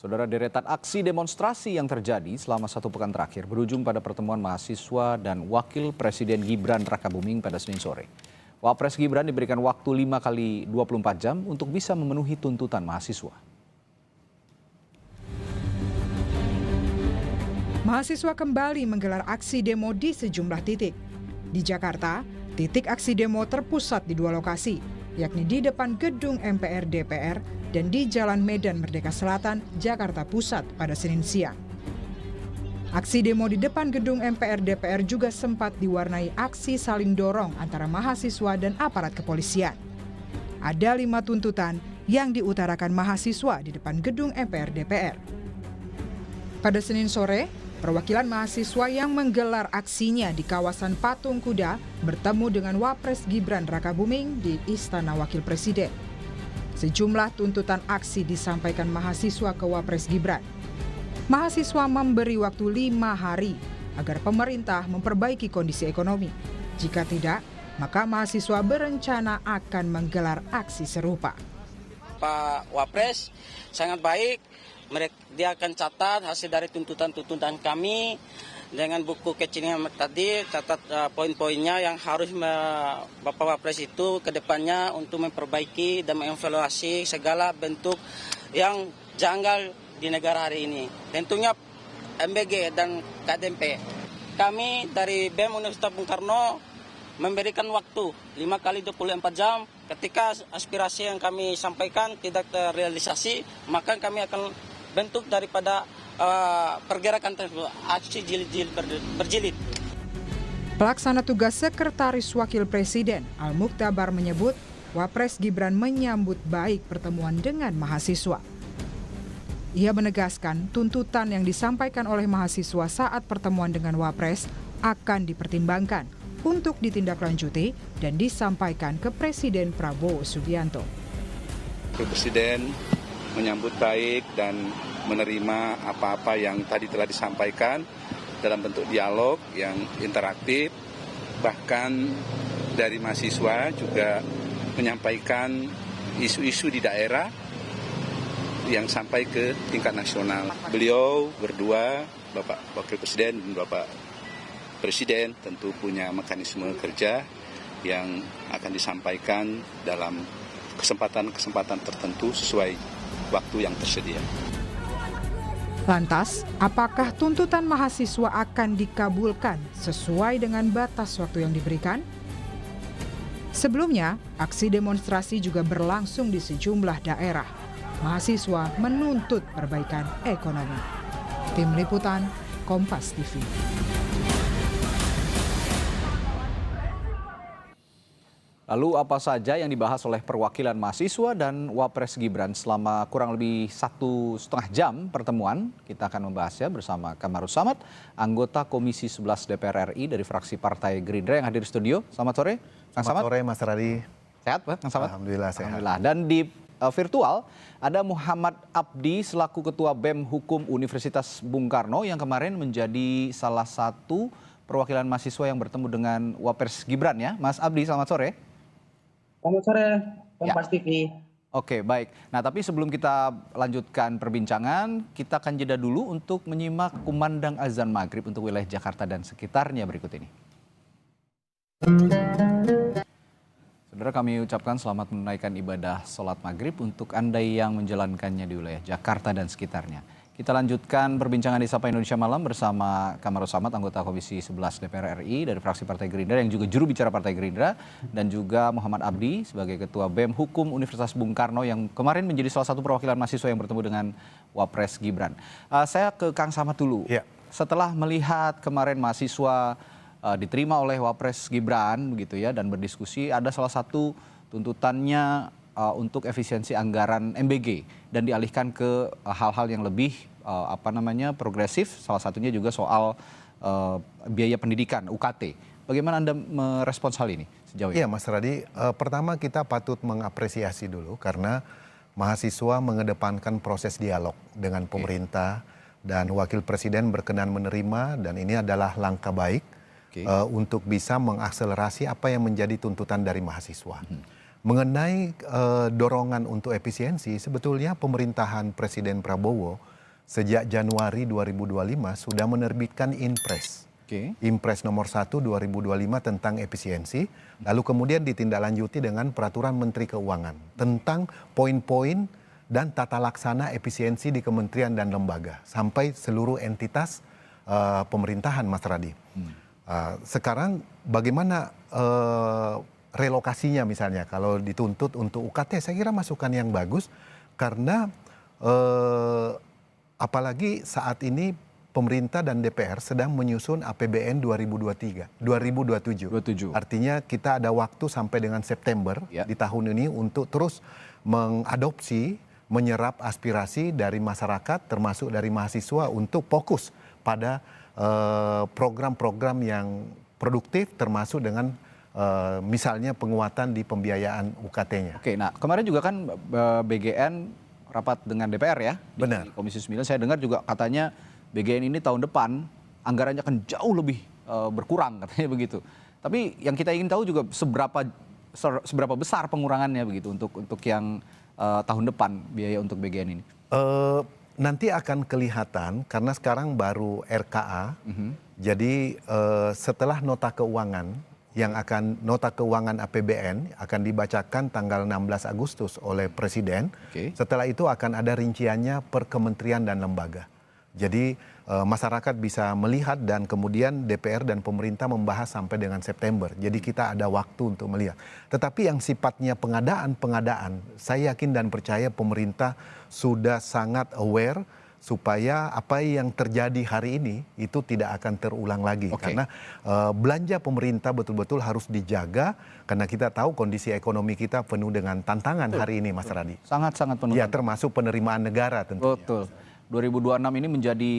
Saudara, deretan aksi demonstrasi yang terjadi selama satu pekan terakhir berujung pada pertemuan mahasiswa dan Wakil Presiden Gibran Rakabuming pada Senin sore. Wapres Gibran diberikan waktu 5 kali 24 jam untuk bisa memenuhi tuntutan mahasiswa. Mahasiswa kembali menggelar aksi demo di sejumlah titik. Di Jakarta, titik aksi demo terpusat di 2 lokasi, yakni di depan gedung MPR DPR dan di Jalan Medan Merdeka Selatan, Jakarta Pusat pada Senin siang. Aksi demo di depan gedung MPR DPR juga sempat diwarnai aksi saling dorong antara mahasiswa dan aparat kepolisian. Ada 5 tuntutan yang diutarakan mahasiswa di depan gedung MPR DPR. Pada Senin sore, perwakilan mahasiswa yang menggelar aksinya di kawasan Patung Kuda bertemu dengan Wapres Gibran Rakabuming di Istana Wakil Presiden. Sejumlah tuntutan aksi disampaikan mahasiswa ke Wapres Gibran. Mahasiswa memberi waktu 5 hari agar pemerintah memperbaiki kondisi ekonomi. Jika tidak, maka mahasiswa berencana akan menggelar aksi serupa. Pak Wapres sangat baik. Dia akan catat hasil dari tuntutan-tuntutan kami dengan buku kecilnya tadi, catat poin-poinnya yang harus Bapak Wapres itu ke depannya untuk memperbaiki dan mengevaluasi segala bentuk yang janggal di negara hari ini. Tentunya MBG dan KDMP. Kami dari BEM Universitas Bung Karno memberikan waktu 5 kali 24 jam. Ketika aspirasi yang kami sampaikan tidak terrealisasi, maka kami akan bentuk daripada pergerakan tersebut, aksi jilid-jilid berjilid. Pelaksana tugas Sekretaris Wakil Presiden Al-Muktabar menyebut Wapres Gibran menyambut baik pertemuan dengan mahasiswa. Ia menegaskan tuntutan yang disampaikan oleh mahasiswa saat pertemuan dengan Wapres akan dipertimbangkan untuk ditindaklanjuti dan disampaikan ke Presiden Prabowo Subianto. Presiden menyambut baik dan menerima apa-apa yang tadi telah disampaikan dalam bentuk dialog yang interaktif. Bahkan dari mahasiswa juga menyampaikan isu-isu di daerah yang sampai ke tingkat nasional. Beliau berdua, Bapak Wakil Presiden dan Bapak Presiden tentu punya mekanisme kerja yang akan disampaikan dalam kesempatan-kesempatan tertentu sesuai waktu yang tersedia. Lantas, apakah tuntutan mahasiswa akan dikabulkan sesuai dengan batas waktu yang diberikan? Sebelumnya, aksi demonstrasi juga berlangsung di sejumlah daerah. Mahasiswa menuntut perbaikan ekonomi. Tim Liputan, Kompas TV. Lalu apa saja yang dibahas oleh perwakilan mahasiswa dan Wapres Gibran selama kurang lebih 1,5 jam pertemuan? Kita akan membahasnya bersama Kamarus Samad, anggota Komisi 11 DPR RI dari fraksi Partai Gerindra yang hadir di studio. Selamat sore, Kang Samad. Selamat sore, Mas Radi. Sehat, Pak, Kang Samad? Alhamdulillah sehat. Alhamdulillah. Dan di virtual ada Muhammad Abdi selaku Ketua BEM Hukum Universitas Bung Karno yang kemarin menjadi salah satu perwakilan mahasiswa yang bertemu dengan Wapres Gibran ya. Mas Abdi, selamat sore. Selamat sore, Kompas TV. Oke, baik. Nah, tapi sebelum kita lanjutkan perbincangan, kita akan jeda dulu untuk menyimak kumandang azan maghrib untuk wilayah Jakarta dan sekitarnya berikut ini. Saudara, kami ucapkan selamat menunaikan ibadah sholat maghrib untuk Anda yang menjalankannya di wilayah Jakarta dan sekitarnya. Kita lanjutkan perbincangan di Sapa Indonesia Malam bersama Kamarus Samad, anggota Komisi 11 DPR RI dari fraksi Partai Gerindra yang juga juru bicara Partai Gerindra, dan juga Muhammad Abdi sebagai Ketua BEM Hukum Universitas Bung Karno yang kemarin menjadi salah satu perwakilan mahasiswa yang bertemu dengan Wapres Gibran. Saya ke Kang Samad dulu. Ya. Setelah melihat kemarin mahasiswa diterima oleh Wapres Gibran begitu ya dan berdiskusi, ada salah satu tuntutannya untuk efisiensi anggaran MBG dan dialihkan ke hal-hal yang lebih progresif, salah satunya juga soal biaya pendidikan UKT. Bagaimana Anda merespons hal ini sejauh ini? Iya, Mas Radi, pertama kita patut mengapresiasi dulu karena mahasiswa mengedepankan proses dialog dengan pemerintah dan Wakil Presiden berkenan menerima, dan ini adalah langkah baik untuk bisa mengakselerasi apa yang menjadi tuntutan dari mahasiswa. Mengenai dorongan untuk efisiensi, sebetulnya pemerintahan Presiden Prabowo sejak Januari 2025 sudah menerbitkan Inpres. Impres nomor 1 2025 tentang efisiensi, lalu kemudian ditindaklanjuti dengan Peraturan Menteri Keuangan tentang poin-poin dan tata laksana efisiensi di kementerian dan lembaga sampai seluruh entitas pemerintahan, Mas Radi. Sekarang bagaimana relokasinya misalnya kalau dituntut untuk UKT, saya kira masukan yang bagus karena apalagi saat ini pemerintah dan DPR sedang menyusun APBN 2027. Artinya kita ada waktu sampai dengan September di tahun ini untuk terus mengadopsi, menyerap aspirasi dari masyarakat termasuk dari mahasiswa untuk fokus pada program-program yang produktif termasuk dengan misalnya penguatan di pembiayaan UKT-nya. Oke, nah kemarin juga kan BGN rapat dengan DPR ya. Benar. Di Komisi 9 saya dengar juga katanya BGN ini tahun depan anggarannya akan jauh lebih berkurang katanya begitu. Tapi yang kita ingin tahu juga seberapa besar pengurangannya begitu untuk yang tahun depan biaya untuk BGN ini. Nanti akan kelihatan karena sekarang baru RKA. Jadi setelah nota keuangan nota keuangan APBN akan dibacakan tanggal 16 Agustus oleh Presiden. Setelah itu akan ada rinciannya per kementerian dan lembaga. Jadi masyarakat bisa melihat dan kemudian DPR dan pemerintah membahas sampai dengan September. Jadi kita ada waktu untuk melihat. Tetapi yang sifatnya pengadaan, saya yakin dan percaya pemerintah sudah sangat aware supaya apa yang terjadi hari ini itu tidak akan terulang lagi. Karena belanja pemerintah betul-betul harus dijaga karena kita tahu kondisi ekonomi kita penuh dengan tantangan hari ini, Mas Radi. Sangat-sangat penuh. Ya, termasuk penerimaan negara tentunya. Betul. 2026 ini menjadi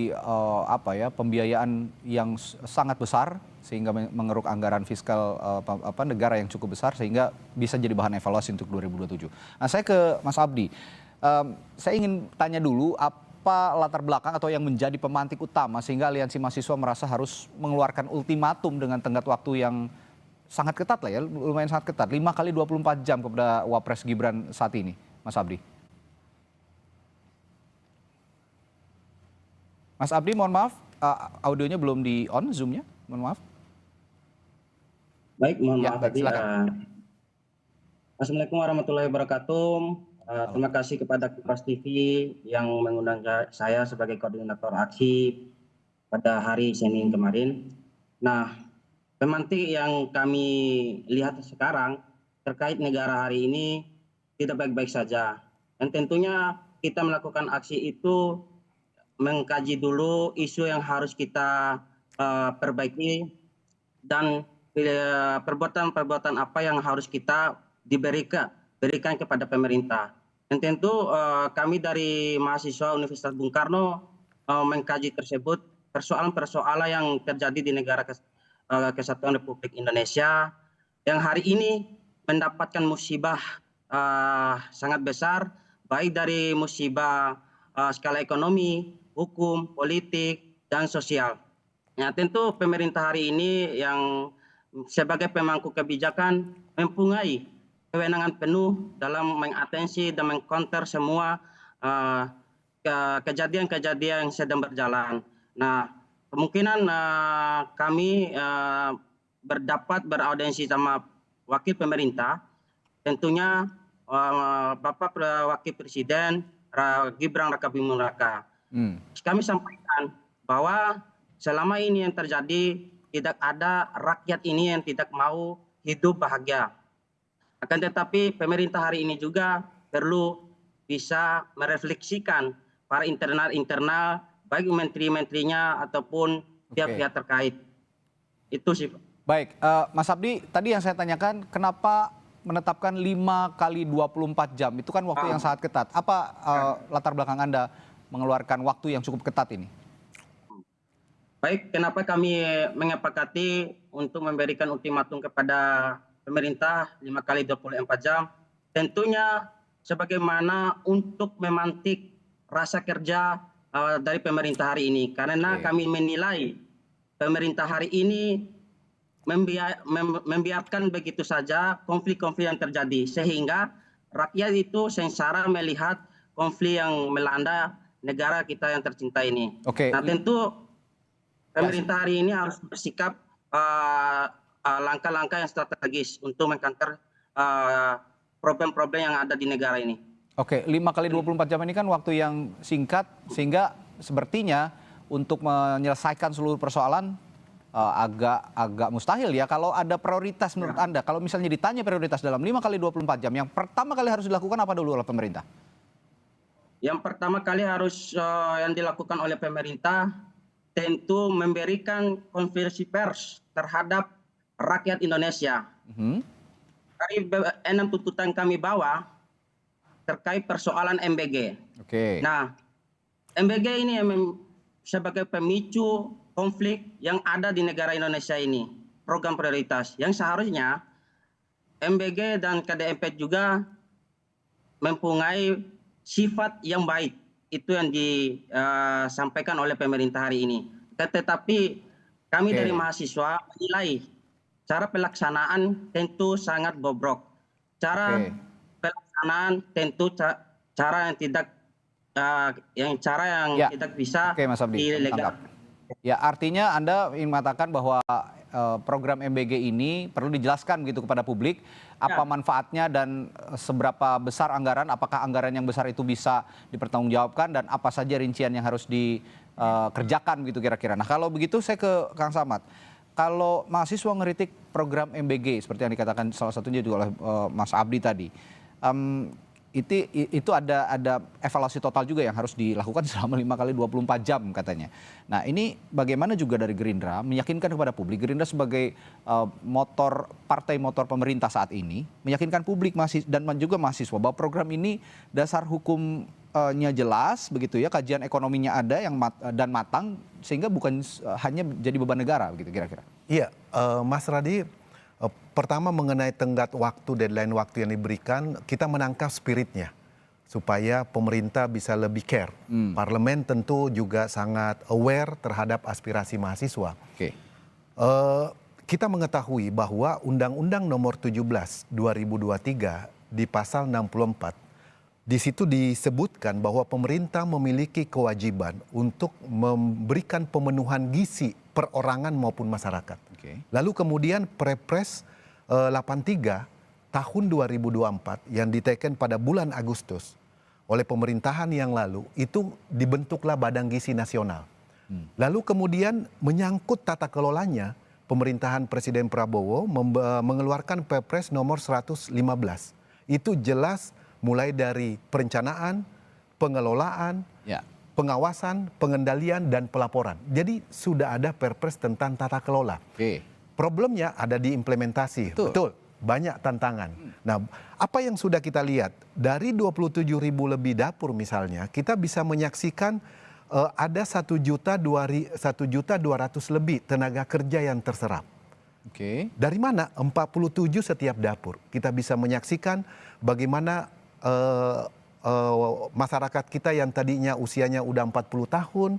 pembiayaan yang sangat besar sehingga mengeruk anggaran fiskal negara yang cukup besar sehingga bisa jadi bahan evaluasi untuk 2027. Nah, saya ke Mas Abdi. Saya ingin tanya dulu apa latar belakang atau yang menjadi pemantik utama sehingga Aliansi Mahasiswa merasa harus mengeluarkan ultimatum dengan tenggat waktu yang sangat ketat lah ya, lumayan sangat ketat, 5 kali 24 jam kepada Wapres Gibran saat ini, Mas Abdi. Mas Abdi, mohon maaf, audionya belum di on, Zoom-nya, mohon maaf. Baik, mohon maaf tadi. Silakan. Assalamualaikum warahmatullahi wabarakatuh. Terima kasih kepada Kompas TV yang mengundang saya sebagai koordinator aksi pada hari Senin kemarin. Nah, pemantik yang kami lihat sekarang terkait negara hari ini tidak baik-baik saja. Dan tentunya kita melakukan aksi itu mengkaji dulu isu yang harus kita perbaiki dan perbuatan-perbuatan apa yang harus kita berikan kepada pemerintah. Dan tentu kami dari mahasiswa Universitas Bung Karno mengkaji tersebut persoalan-persoalan yang terjadi di negara Kesatuan Republik Indonesia yang hari ini mendapatkan musibah sangat besar, baik dari musibah skala ekonomi, hukum, politik, dan sosial. Nah, tentu pemerintah hari ini yang sebagai pemangku kebijakan mempunyai kewenangan penuh dalam mengatensi dan mengcounter semua kejadian-kejadian yang sedang berjalan. Nah, kemungkinan kami berdapat beraudiensi sama wakil pemerintah, tentunya Bapak Wakil Presiden Gibran Rakabuming Raka. Kami sampaikan bahwa selama ini yang terjadi tidak ada rakyat ini yang tidak mau hidup bahagia. Akan tetapi pemerintah hari ini juga perlu bisa merefleksikan para internal baik menteri-menterinya ataupun pihak-pihak terkait. Itu sih. Baik, Mas Abdi, tadi yang saya tanyakan kenapa menetapkan 5 kali 24 jam? Itu kan waktu yang sangat ketat. Apa latar belakang Anda mengeluarkan waktu yang cukup ketat ini? Baik, kenapa kami menyepakati untuk memberikan ultimatum kepada pemerintah 5 kali 24 jam? Tentunya sebagaimana untuk memantik rasa kerja dari pemerintah hari ini. Karena kami menilai pemerintah hari ini membiarkan begitu saja konflik-konflik yang terjadi. Sehingga rakyat itu sengsara melihat konflik yang melanda negara kita yang tercinta ini. Oke. Nah, tentu pemerintah hari ini harus bersikap langkah-langkah yang strategis untuk mengcounter problem-problem yang ada di negara ini. Oke, 5 kali 24 jam ini kan waktu yang singkat, sehingga sepertinya untuk menyelesaikan seluruh persoalan agak mustahil ya. Kalau ada prioritas menurut Anda, kalau misalnya ditanya prioritas dalam 5 kali 24 jam, yang pertama kali harus dilakukan apa dulu oleh pemerintah? Yang pertama kali harus yang dilakukan oleh pemerintah tentu memberikan konferensi pers terhadap rakyat Indonesia. Dari 6 tuntutan kami bawa terkait persoalan MBG. Oke. Nah, MBG ini sebagai pemicu konflik yang ada di negara Indonesia ini, program prioritas yang seharusnya MBG dan KDMP juga mempunyai sifat yang baik. Itu yang disampaikan oleh pemerintah hari ini. Tetapi kami dari mahasiswa menilai cara pelaksanaan tentu sangat bobrok. Cara pelaksanaan tentu cara yang tidak tidak bisa dilegalkan. Ya, artinya Anda ingin mengatakan bahwa program MBG ini perlu dijelaskan gitu kepada publik apa manfaatnya dan seberapa besar anggaran, apakah anggaran yang besar itu bisa dipertanggungjawabkan dan apa saja rincian yang harus dikerjakan gitu kira-kira. Nah, kalau begitu saya ke Kang Samad. Kalau mahasiswa ngeritik program MBG seperti yang dikatakan salah satunya juga oleh Mas Abdi tadi, itu ada evaluasi total juga yang harus dilakukan selama 5 kali 24 jam katanya. Nah, ini bagaimana juga dari Gerindra meyakinkan kepada publik, Gerindra sebagai partai motor pemerintah saat ini, meyakinkan publik dan juga mahasiswa bahwa program ini dasar hukumnya jelas begitu ya, kajian ekonominya ada dan matang sehingga bukan hanya jadi beban negara begitu kira-kira. Iya, Mas Radi, pertama mengenai tenggat waktu, deadline waktu yang diberikan, kita menangkap spiritnya supaya pemerintah bisa lebih care. Parlemen tentu juga sangat aware terhadap aspirasi mahasiswa. Kita mengetahui bahwa Undang-Undang Nomor 17 2023 di pasal 64 di situ disebutkan bahwa pemerintah memiliki kewajiban untuk memberikan pemenuhan gizi perorangan maupun masyarakat. Lalu kemudian Perpres 83 tahun 2024 yang diteken pada bulan Agustus oleh pemerintahan yang lalu itu dibentuklah Badan Gizi Nasional. Lalu kemudian menyangkut tata kelolanya, pemerintahan Presiden Prabowo mengeluarkan Perpres nomor 115. Itu jelas mulai dari perencanaan, pengelolaan, pengawasan, pengendalian, dan pelaporan. Jadi sudah ada Perpres tentang tata kelola. Problemnya ada di implementasi. Betul, banyak tantangan. Nah, apa yang sudah kita lihat? Dari 27.000 lebih dapur misalnya, kita bisa menyaksikan ada 1.200.000 lebih tenaga kerja yang terserap. Dari mana? 47 setiap dapur. Kita bisa menyaksikan bagaimana masyarakat kita yang tadinya usianya udah 40 tahun,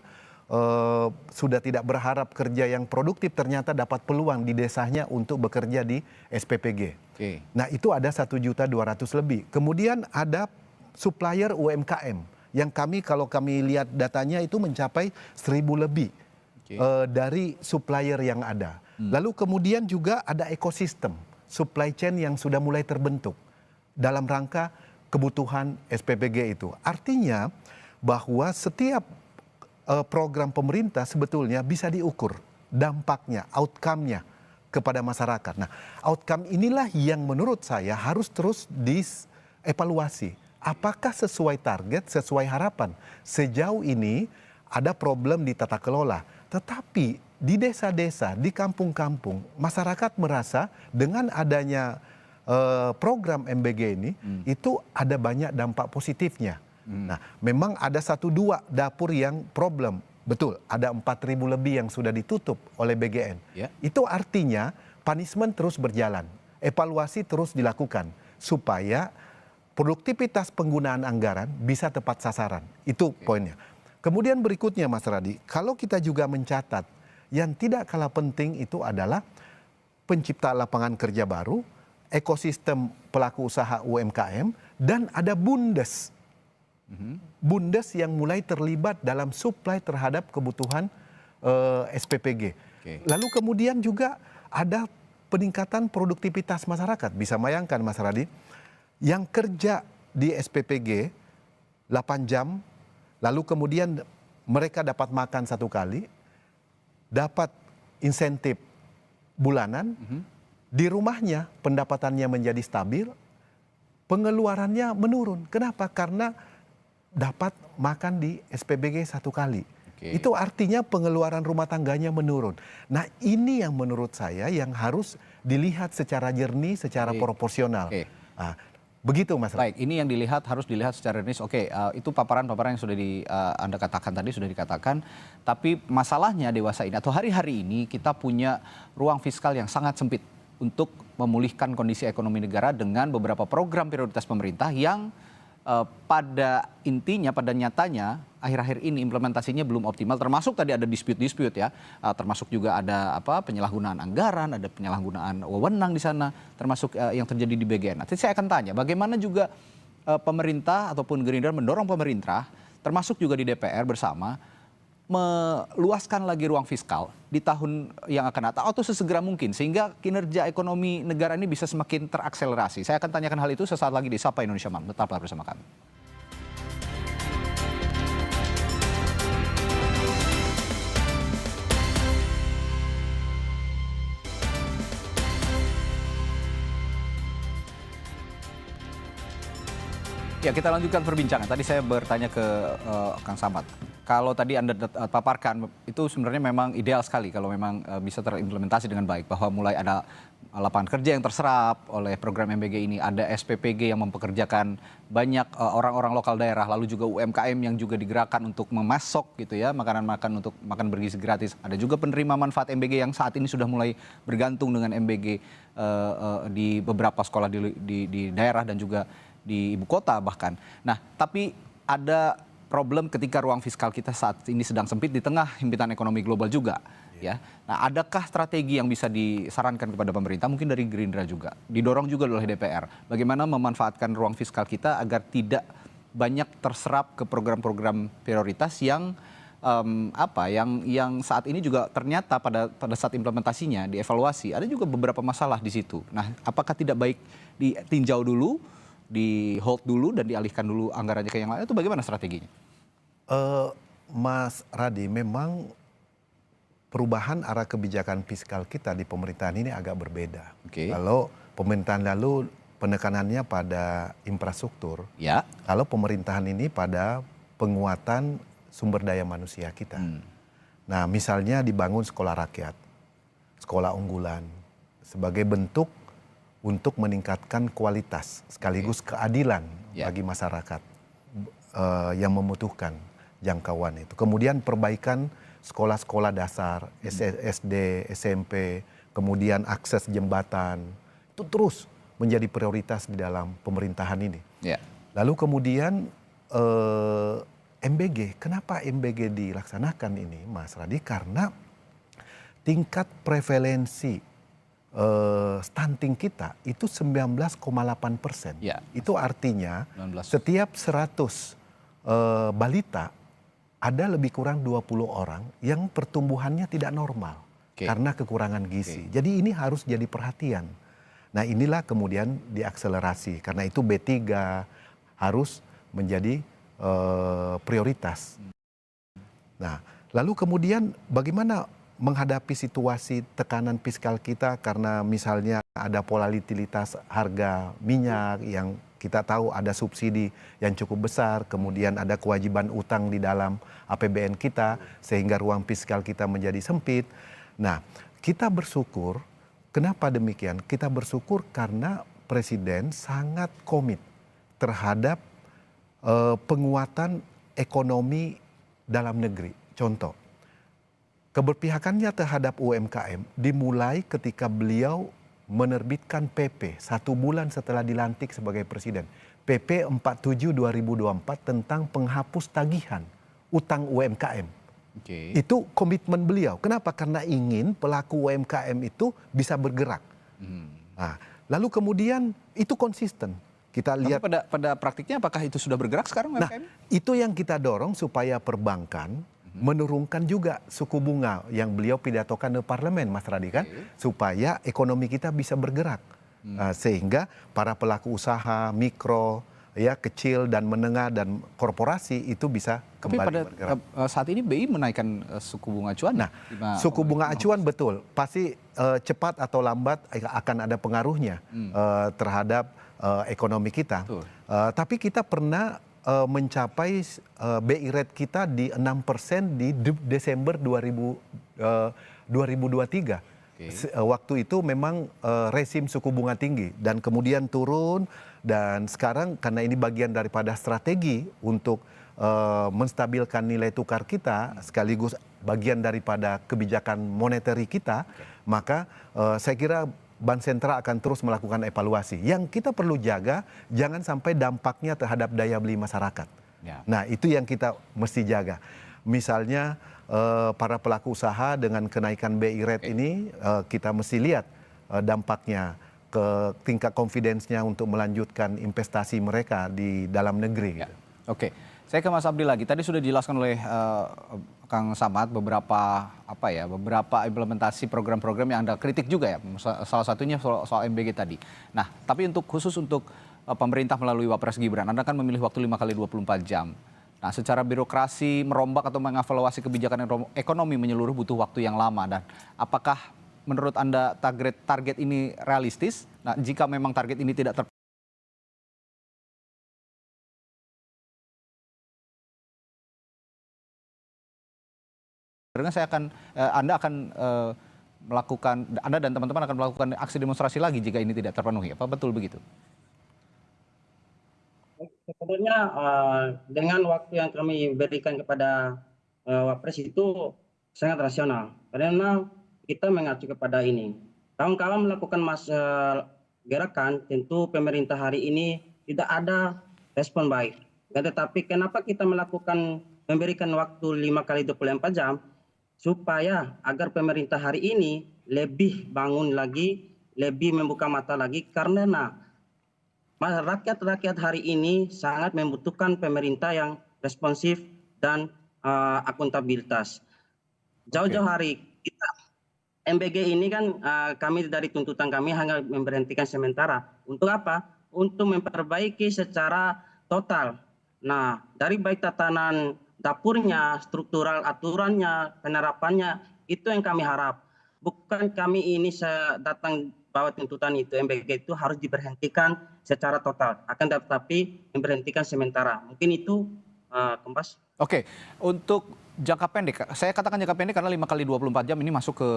sudah tidak berharap kerja yang produktif, ternyata dapat peluang di desanya untuk bekerja di SPPG. Nah, itu ada 1.200.000 lebih. Kemudian ada supplier UMKM yang kalau kami lihat datanya itu mencapai 1.000 lebih dari supplier yang ada. Lalu kemudian juga ada ekosistem supply chain yang sudah mulai terbentuk dalam rangka kebutuhan SPPG itu. Artinya bahwa setiap program pemerintah sebetulnya bisa diukur dampaknya, outcome-nya kepada masyarakat. Nah, outcome inilah yang menurut saya harus terus dievaluasi. Apakah sesuai target, sesuai harapan? Sejauh ini ada problem di tata kelola, tetapi di desa-desa, di kampung-kampung, masyarakat merasa dengan adanya program MBG ini itu ada banyak dampak positifnya. Nah, memang ada 1-2 dapur yang problem. Betul, ada 4.000 lebih yang sudah ditutup oleh BGN. Itu artinya punishment terus berjalan, evaluasi terus dilakukan supaya produktivitas penggunaan anggaran bisa tepat sasaran. Itu poinnya. Kemudian berikutnya Mas Radi, kalau kita juga mencatat yang tidak kalah penting itu adalah penciptaan lapangan kerja baru, ekosistem pelaku usaha UMKM, dan ada BUMDes. Bundes yang mulai terlibat dalam supply terhadap kebutuhan SPPG. Lalu kemudian juga ada peningkatan produktivitas masyarakat. Bisa bayangkan Mas Radi, yang kerja di SPPG 8 jam, lalu kemudian mereka dapat makan 1 kali, dapat insentif bulanan, di rumahnya pendapatannya menjadi stabil, pengeluarannya menurun. Kenapa? Karena dapat makan di SPBG 1 kali. Itu artinya pengeluaran rumah tangganya menurun. Nah, ini yang menurut saya yang harus dilihat secara jernih, secara proporsional. Nah, begitu Mas. Baik, ini yang harus dilihat secara jernih. Itu paparan-paparan yang sudah Anda katakan tadi, sudah dikatakan. Tapi masalahnya dewasa ini atau hari-hari ini kita punya ruang fiskal yang sangat sempit untuk memulihkan kondisi ekonomi negara dengan beberapa program prioritas pemerintah yang pada intinya, pada nyatanya akhir-akhir ini implementasinya belum optimal, termasuk tadi ada dispute ya, termasuk juga ada penyalahgunaan anggaran, ada penyalahgunaan wewenang di sana, termasuk yang terjadi di BGN. Nanti saya akan tanya bagaimana juga pemerintah ataupun Gerindra mendorong pemerintah, termasuk juga di DPR bersama, meluaskan lagi ruang fiskal di tahun yang akan datang atau sesegera mungkin sehingga kinerja ekonomi negara ini bisa semakin terakselerasi. Saya akan tanyakan hal itu sesaat lagi di Sapa Indonesia Malam. Tetaplah bersama kami. Ya, kita lanjutkan perbincangan. Tadi saya bertanya ke Kang Samad. Kalau tadi Anda paparkan, itu sebenarnya memang ideal sekali kalau memang bisa terimplementasi dengan baik. Bahwa mulai ada lapangan kerja yang terserap oleh program MBG ini. Ada SPPG yang mempekerjakan banyak orang-orang lokal daerah. Lalu juga UMKM yang juga digerakkan untuk memasok gitu ya, makanan-makanan untuk makan bergizi gratis. Ada juga penerima manfaat MBG yang saat ini sudah mulai bergantung dengan MBG di beberapa sekolah di daerah dan juga di ibu kota bahkan. Nah, tapi ada problem ketika ruang fiskal kita saat ini sedang sempit di tengah himpitan ekonomi global juga. Ya. Nah, adakah strategi yang bisa disarankan kepada pemerintah, mungkin dari Gerindra juga, didorong juga oleh DPR, bagaimana memanfaatkan ruang fiskal kita agar tidak banyak terserap ke program-program prioritas yang yang saat ini juga ternyata pada saat implementasinya, dievaluasi, ada juga beberapa masalah di situ. Nah, apakah tidak baik ditinjau dulu, di hold dulu dan dialihkan dulu anggarannya ke yang lain, itu bagaimana strateginya? Mas Radi, memang perubahan arah kebijakan fiskal kita di pemerintahan ini agak berbeda. Kalau pemerintahan lalu penekanannya pada infrastruktur, kalau pemerintahan ini pada penguatan sumber daya manusia kita. Nah, misalnya dibangun sekolah rakyat, sekolah unggulan, sebagai bentuk untuk meningkatkan kualitas sekaligus keadilan bagi masyarakat yang membutuhkan jangkauan itu. Kemudian perbaikan sekolah-sekolah dasar, SD, SMP, kemudian akses jembatan, itu terus menjadi prioritas di dalam pemerintahan ini. Lalu kemudian MBG, kenapa MBG dilaksanakan ini Mas Radi? Karena tingkat prevalensi stunting kita itu 19,8%. Itu artinya 19. Setiap 100 balita ada lebih kurang 20 orang yang pertumbuhannya tidak normal karena kekurangan gizi. Jadi ini harus jadi perhatian. Nah, inilah kemudian diakselerasi karena itu B3 harus menjadi prioritas. Nah, lalu kemudian bagaimana menghadapi situasi tekanan fiskal kita karena misalnya ada volatilitas harga minyak yang kita tahu ada subsidi yang cukup besar, kemudian ada kewajiban utang di dalam APBN kita sehingga ruang fiskal kita menjadi sempit. Nah, kita bersyukur, kenapa demikian? Kita bersyukur karena Presiden sangat komit terhadap penguatan ekonomi dalam negeri. Contoh, keberpihakannya terhadap UMKM dimulai ketika beliau menerbitkan PP 1 bulan setelah dilantik sebagai presiden. PP 47 2024 tentang penghapus tagihan utang UMKM. Itu komitmen beliau. Kenapa? Karena ingin pelaku UMKM itu bisa bergerak. Nah, lalu kemudian itu konsisten. Kita Tapi lihat. pada praktiknya apakah itu sudah bergerak sekarang Nah, UMKM? itu yang kita dorong supaya perbankan menurunkan juga suku bunga yang beliau pidatokan di parlemen, Mas Radi kan, supaya ekonomi kita bisa bergerak. Sehingga para pelaku usaha mikro, ya kecil dan menengah dan korporasi itu bisa Tapi kembali pada bergerak. saat ini BI menaikkan suku bunga acuan. Nah, suku bunga acuan betul, pasti cepat atau lambat akan ada pengaruhnya terhadap ekonomi kita. Tapi kita pernah mencapai BI rate kita di 6% di Desember 2023. Waktu itu memang rezim suku bunga tinggi dan kemudian turun, dan sekarang karena ini bagian daripada strategi untuk menstabilkan nilai tukar kita sekaligus bagian daripada kebijakan monetary kita, maka saya kira Bank Sentral akan terus melakukan evaluasi. Yang kita perlu jaga jangan sampai dampaknya terhadap daya beli masyarakat. Nah, itu yang kita mesti jaga. Misalnya para pelaku usaha dengan kenaikan BI rate ini kita mesti lihat dampaknya ke tingkat confidence-nya untuk melanjutkan investasi mereka di dalam negeri. Oke, saya ke Mas Abdi lagi. Tadi sudah dijelaskan oleh Kang Samad beberapa implementasi program-program yang Anda kritik juga ya. Salah satunya soal MBG tadi. Nah, tapi khusus untuk pemerintah melalui Wapres Gibran, Anda kan memilih waktu 5 kali 24 jam. Nah, secara birokrasi merombak atau mengevaluasi kebijakan ekonomi menyeluruh butuh waktu yang lama, dan apakah menurut Anda target ini realistis? Nah, jika memang target ini tidak terpenuhi, Anda dan teman-teman akan melakukan aksi demonstrasi lagi jika ini tidak terpenuhi. Apa betul begitu? Sebenarnya dengan waktu yang kami berikan kepada Wapres itu sangat rasional, karena kita mengacu kepada ini. Kawan-kawan melakukan gerakan, tentu pemerintah hari ini tidak ada respon baik. Tetapi kenapa kita memberikan waktu 5 kali 24 jam, supaya agar pemerintah hari ini lebih bangun lagi, lebih membuka mata lagi, karena rakyat hari ini sangat membutuhkan pemerintah yang responsif dan akuntabilitas. Jauh-jauh hari kita MBG ini kan kami dari tuntutan kami hanya memberhentikan sementara. Untuk apa? Untuk memperbaiki secara total. Nah, dari baik tatanan dapurnya, struktural aturannya, penerapannya, itu yang kami harap. Bukan kami ini datang bawa tuntutan itu, MBG itu harus diberhentikan secara total. Akan tetapi memberhentikan sementara. Mungkin itu, Kompas. Oke, untuk jangka pendek, saya katakan jangka pendek karena 5 kali 24 jam ini masuk ke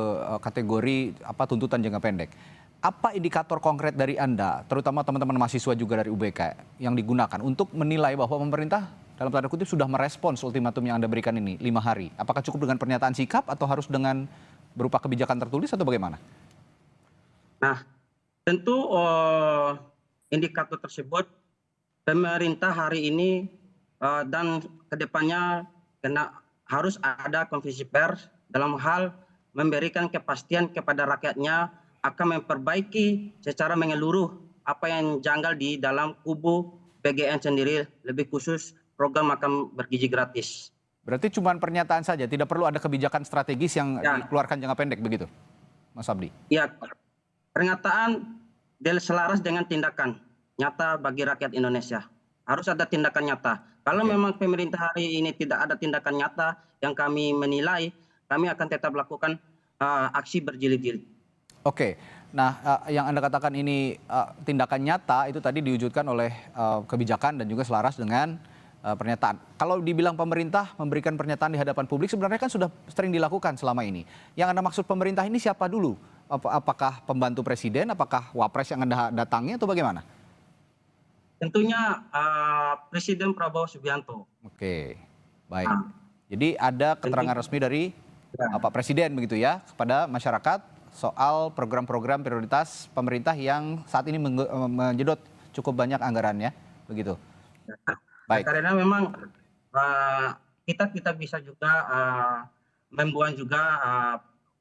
kategori tuntutan jangka pendek. Apa indikator konkret dari Anda, terutama teman-teman mahasiswa juga dari UBK, yang digunakan untuk menilai bahwa pemerintah dalam tanda kutip sudah merespons ultimatum yang Anda berikan ini 5 hari? Apakah cukup dengan pernyataan sikap atau harus dengan berupa kebijakan tertulis atau bagaimana? Nah, tentu indikator tersebut pemerintah hari ini dan kedepannya harus ada konferensi pers dalam hal memberikan kepastian kepada rakyatnya akan memperbaiki secara menyeluruh apa yang janggal di dalam kubu PGN sendiri, lebih khusus program makan bergizi gratis. Berarti cuma pernyataan saja, tidak perlu ada kebijakan strategis yang dikeluarkan jangka pendek begitu, Mas Abdi? Ya, pernyataan selaras dengan tindakan nyata bagi rakyat Indonesia. Harus ada tindakan nyata. Kalau memang pemerintah hari ini tidak ada tindakan nyata yang kami menilai, kami akan tetap lakukan aksi berjilid-jilid. Oke, nah yang Anda katakan ini tindakan nyata itu tadi diwujudkan oleh kebijakan dan juga selaras dengan pernyataan. Kalau dibilang pemerintah memberikan pernyataan di hadapan publik, sebenarnya kan sudah sering dilakukan selama ini. Yang Anda maksud pemerintah ini siapa dulu? Apakah pembantu presiden, apakah wapres yang Anda datangi atau bagaimana? Tentunya Presiden Prabowo Subianto. Oke, baik. Jadi ada keterangan resmi dari Pak Presiden begitu ya kepada masyarakat soal program-program prioritas pemerintah yang saat ini menjedot cukup banyak anggarannya, begitu. Baik. Karena memang kita bisa juga membuat juga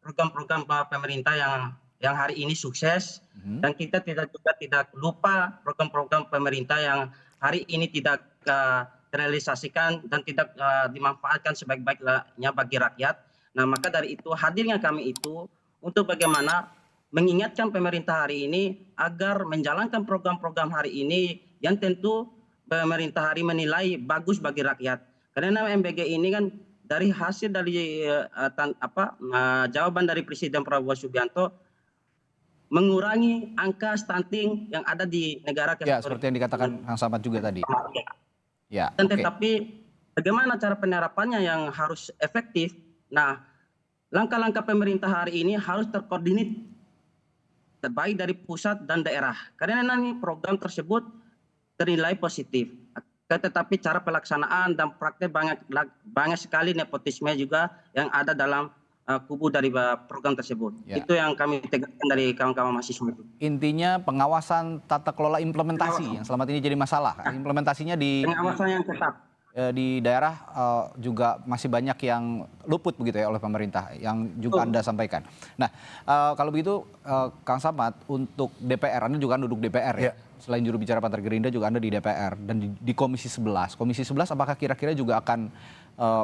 program-program pemerintah yang yang hari ini sukses, dan kita tidak lupa program-program pemerintah yang hari ini tidak terrealisasikan dan tidak dimanfaatkan sebaik-baiknya bagi rakyat. Nah, maka dari itu hadirnya kami itu untuk bagaimana mengingatkan pemerintah hari ini agar menjalankan program-program hari ini yang tentu pemerintah hari menilai bagus bagi rakyat. Karena MBG ini kan dari hasil dari jawaban dari Presiden Prabowo Subianto mengurangi angka stunting yang ada di negara Ya, seperti yang dikatakan Kang Samad juga tadi. Ya, dan tetapi bagaimana cara penerapannya yang harus efektif? Nah, langkah-langkah pemerintah hari ini harus terkoordinir baik dari pusat dan daerah. Karena nanti program tersebut ternilai positif. Tetapi cara pelaksanaan dan praktek banyak sekali nepotisme juga yang ada dalam kubu dari program tersebut. Ya. Itu yang kami tegaskan dari kawan-kawan mahasiswa itu. Intinya pengawasan tata kelola implementasi yang selama ini jadi masalah. Implementasinya di pengawasan yang ketat. Di daerah juga masih banyak yang luput begitu ya oleh pemerintah yang juga Anda sampaikan. Nah, kalau begitu Kang Samad, untuk DPR, Anda juga kan duduk DPR ya? Selain juru bicara Partai Gerindra juga Anda di DPR dan di Komisi 11. Komisi 11 apakah kira-kira juga akan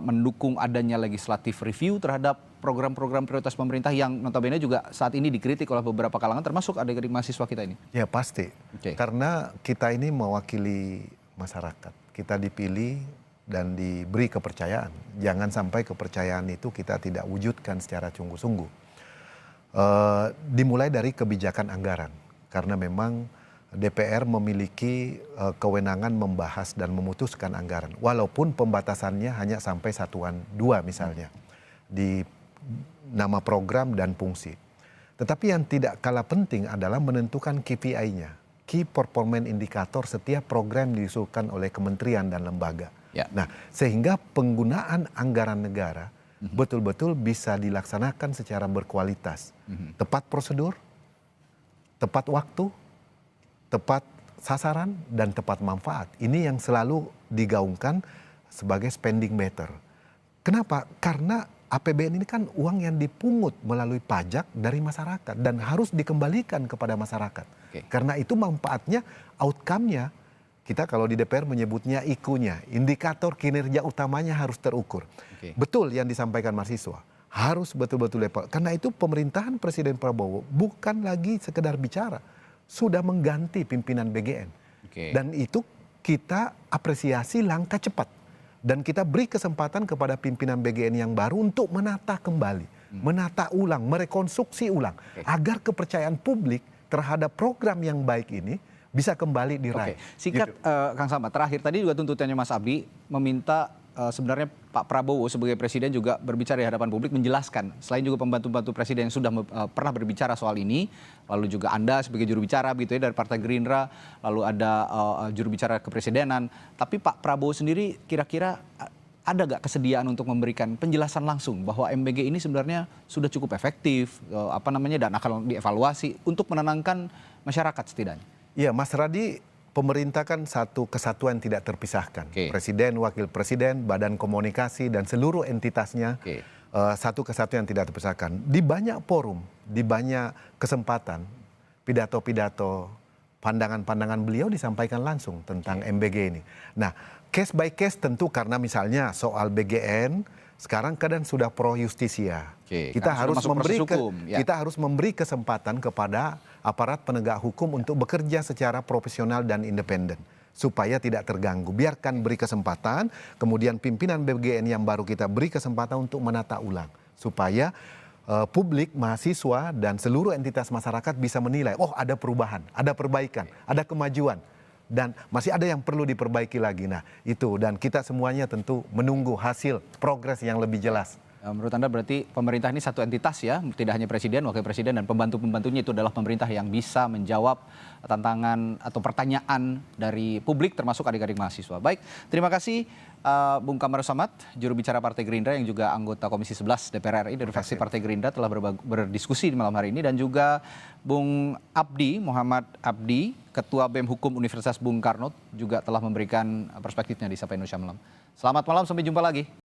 mendukung adanya legislative review terhadap program-program prioritas pemerintah yang notabene juga saat ini dikritik oleh beberapa kalangan termasuk adik-adik mahasiswa kita ini? Ya pasti, karena kita ini mewakili masyarakat. Kita dipilih dan diberi kepercayaan. Jangan sampai kepercayaan itu kita tidak wujudkan secara sungguh-sungguh. Dimulai dari kebijakan anggaran, karena memang DPR memiliki kewenangan membahas dan memutuskan anggaran. Walaupun pembatasannya hanya sampai satuan 2 misalnya, di nama program dan fungsi. Tetapi yang tidak kalah penting adalah menentukan KPI-nya, Key Performance Indicator setiap program diusulkan oleh kementerian dan lembaga. Ya. Nah, sehingga penggunaan anggaran negara betul-betul bisa dilaksanakan secara berkualitas. Tepat prosedur, tepat waktu, tepat sasaran, dan tepat manfaat. Ini yang selalu digaungkan sebagai spending better. Kenapa? Karena APBN ini kan uang yang dipungut melalui pajak dari masyarakat dan harus dikembalikan kepada masyarakat. Karena itu manfaatnya, outcome-nya, kita kalau di DPR menyebutnya IQ-nya, indikator kinerja utamanya harus terukur. Betul yang disampaikan mahasiswa, harus betul-betul level. Karena itu pemerintahan Presiden Prabowo bukan lagi sekedar bicara, sudah mengganti pimpinan BGN. Dan itu kita apresiasi langkah cepat. Dan kita beri kesempatan kepada pimpinan BGN yang baru untuk menata kembali, menata ulang, merekonstruksi ulang, agar kepercayaan publik terhadap program yang baik ini bisa kembali diraih. Singkat Kang Samad, terakhir tadi juga tuntutannya Mas Abdi meminta sebenarnya Pak Prabowo sebagai presiden juga berbicara di hadapan publik, menjelaskan selain juga pembantu-pembantu presiden yang sudah pernah berbicara soal ini, lalu juga Anda sebagai juru bicara begitu ya dari Partai Gerindra, lalu ada juru bicara kepresidenan, tapi Pak Prabowo sendiri kira-kira ada gak kesediaan untuk memberikan penjelasan langsung bahwa MBG ini sebenarnya sudah cukup efektif dan akan dievaluasi untuk menenangkan masyarakat setidaknya? Iya, Mas Radi, pemerintah kan satu kesatuan tidak terpisahkan. Presiden, wakil presiden, badan komunikasi, dan seluruh entitasnya satu kesatuan yang tidak terpisahkan. Di banyak forum, di banyak kesempatan, pidato-pidato, pandangan-pandangan beliau disampaikan langsung tentang MBG ini. Nah, case by case tentu karena misalnya soal BGN, sekarang kadang sudah pro justisia. Kita harus memberi kesempatan kepada aparat penegak hukum untuk bekerja secara profesional dan independen supaya tidak terganggu. Biarkan beri kesempatan, kemudian pimpinan BGN yang baru kita beri kesempatan untuk menata ulang supaya publik, mahasiswa, dan seluruh entitas masyarakat bisa menilai, oh ada perubahan, ada perbaikan, ada kemajuan, dan masih ada yang perlu diperbaiki lagi. Nah itu, dan kita semuanya tentu menunggu hasil progres yang lebih jelas. Menurut Anda berarti pemerintah ini satu entitas ya, tidak hanya presiden, wakil presiden, dan pembantu-pembantunya itu adalah pemerintah yang bisa menjawab tantangan atau pertanyaan dari publik termasuk adik-adik mahasiswa. Baik, terima kasih Bung Kamar Samad, juru bicara Partai Gerindra yang juga anggota Komisi 11 DPR RI dari fraksi Partai Gerindra telah berdiskusi di malam hari ini, dan juga Bung Abdi, Muhammad Abdi, Ketua BEM Hukum Universitas Bung Karno juga telah memberikan perspektifnya di Sapa Indonesia Malam. Selamat malam, sampai jumpa lagi.